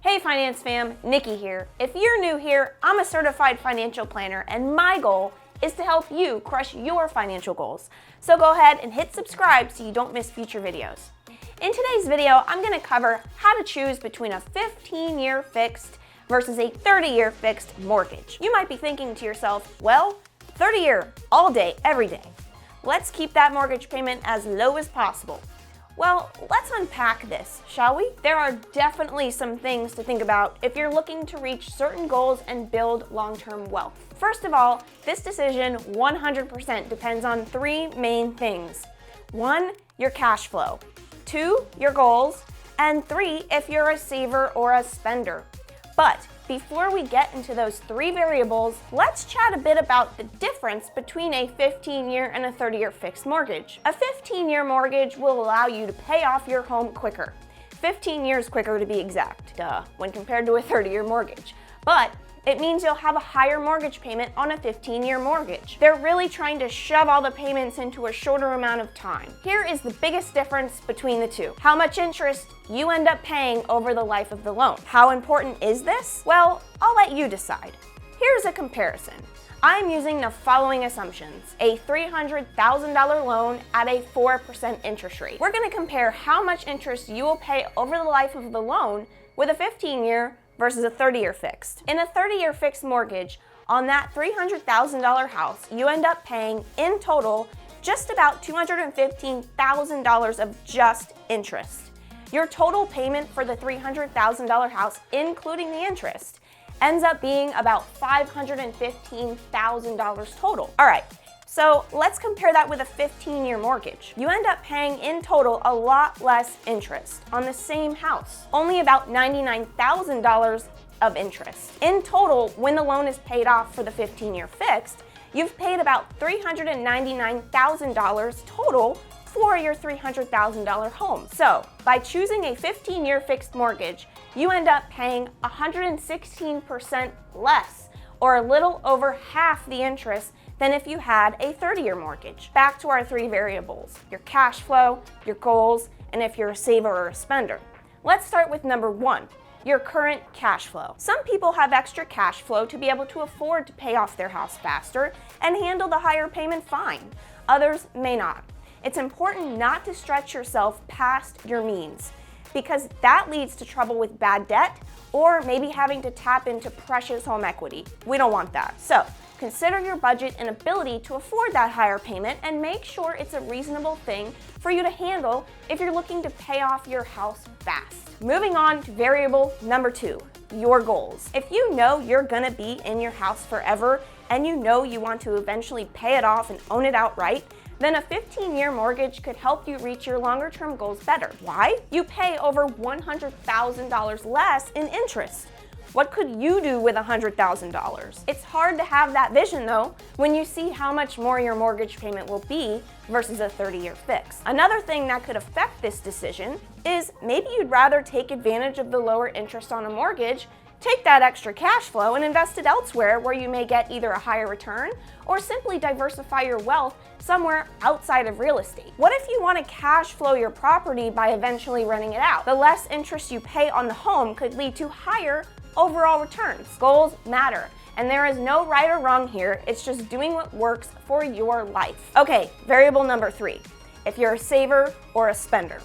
Hey Finance Fam, Nikki here. If you're new here, I'm a certified financial planner and my goal is to help you crush your financial goals. So go ahead and hit subscribe so you don't miss future videos. In today's video, I'm going to cover how to choose between a 15-year fixed versus a 30-year fixed mortgage. You might be thinking to yourself, well, 30-year, all day, every day. Let's keep that mortgage payment as low as possible. Well, let's unpack this, shall we? There are definitely some things to think about if you're looking to reach certain goals and build long-term wealth. First of all, this decision 100% depends on three main things. 1, your cash flow. 2, your goals. And 3, if you're a saver or a spender. But before we get into those three variables, let's chat a bit about the difference between a 15-year and a 30-year fixed mortgage. A 15-year mortgage will allow you to pay off your home quicker. 15 years quicker to be exact, when compared to a 30-year mortgage. But it means you'll have a higher mortgage payment on a 15-year mortgage. They're really trying to shove all the payments into a shorter amount of time. Here is the biggest difference between the two: how much interest you end up paying over the life of the loan. How important is this? Well, I'll let you decide. Here's a comparison. I'm using the following assumptions: a $300,000 loan at a 4% interest rate. We're going to compare how much interest you will pay over the life of the loan with a 15-year versus a 30-year fixed. In a 30-year fixed mortgage, on that $300,000 house, you end up paying in total just about $215,000 of just interest. Your total payment for the $300,000 house, including the interest, ends up being about $515,000 total. All right, so let's compare that with a 15-year mortgage. You end up paying in total a lot less interest on the same house, only about $99,000 of interest. In total, when the loan is paid off for the 15-year fixed, you've paid about $399,000 total for your $300,000 home. So, by choosing a 15-year fixed mortgage, you end up paying 116% less, or a little over half the interest than if you had a 30-year mortgage. Back to our three variables: your cash flow, your goals, and if you're a saver or a spender. Let's start with number 1, your current cash flow. Some people have extra cash flow to be able to afford to pay off their house faster and handle the higher payment fine. Others may not. It's important not to stretch yourself past your means, because that leads to trouble with bad debt or maybe having to tap into precious home equity. We don't want that. So, consider your budget and ability to afford that higher payment and make sure it's a reasonable thing for you to handle if you're looking to pay off your house fast. Moving on to variable number 2, your goals. If you know you're gonna be in your house forever and you know you want to eventually pay it off and own it outright, then a 15-year mortgage could help you reach your longer-term goals better. Why? You pay over $100,000 less in interest. What could you do with $100,000? It's hard to have that vision though when you see how much more your mortgage payment will be versus a 30-year fix. Another thing that could affect this decision is maybe you'd rather take advantage of the lower interest on a mortgage, take that extra cash flow and invest it elsewhere where you may get either a higher return or simply diversify your wealth somewhere outside of real estate. What if you want to cash flow your property by eventually renting it out? The less interest you pay on the home could lead to higher overall returns. Goals matter, and there is no right or wrong here. It's just doing what works for your life. Okay, variable number 3, if you're a saver or a spender.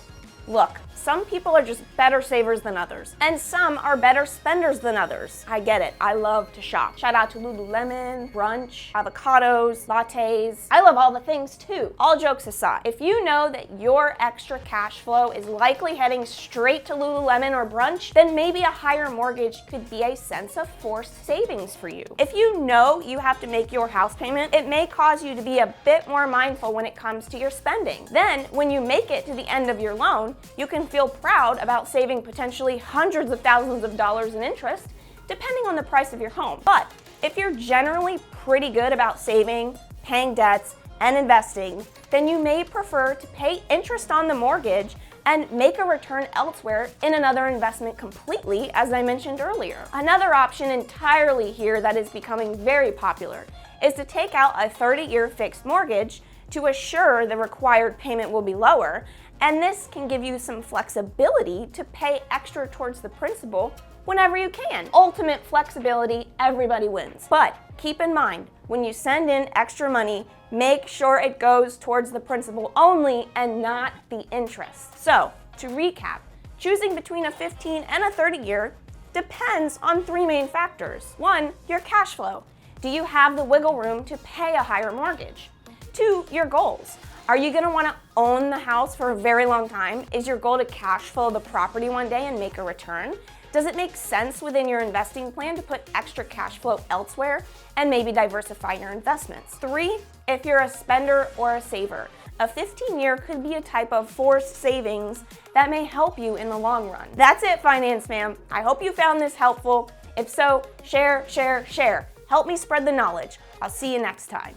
Look, some people are just better savers than others, and some are better spenders than others. I get it. I love to shop. Shout out to Lululemon, brunch, avocados, lattes. I love all the things too. All jokes aside, if you know that your extra cash flow is likely heading straight to Lululemon or brunch, then maybe a higher mortgage could be a sense of forced savings for you. If you know you have to make your house payment, it may cause you to be a bit more mindful when it comes to your spending. Then, when you make it to the end of your loan, you can feel proud about saving potentially hundreds of thousands of dollars in interest, depending on the price of your home. But if you're generally pretty good about saving, paying debts, and investing, then you may prefer to pay interest on the mortgage and make a return elsewhere in another investment completely, as I mentioned earlier. Another option entirely here that is becoming very popular is to take out a 30-year fixed mortgage to assure the required payment will be lower, And this can give you some flexibility to pay extra towards the principal whenever you can. Ultimate flexibility, everybody wins. But keep in mind, when you send in extra money, make sure it goes towards the principal only and not the interest. So, to recap, choosing between a 15 and a 30-year depends on three main factors. 1, your cash flow. Do you have the wiggle room to pay a higher mortgage? 2, your goals. Are you gonna wanna own the house for a very long time? Is your goal to cash flow the property one day and make a return? Does it make sense within your investing plan to put extra cash flow elsewhere and maybe diversify your investments? 3, if you're a spender or a saver. A 15-year could be a type of forced savings that may help you in the long run. That's it, Finance Fam. I hope you found this helpful. If so, share, share, share. Help me spread the knowledge. I'll see you next time.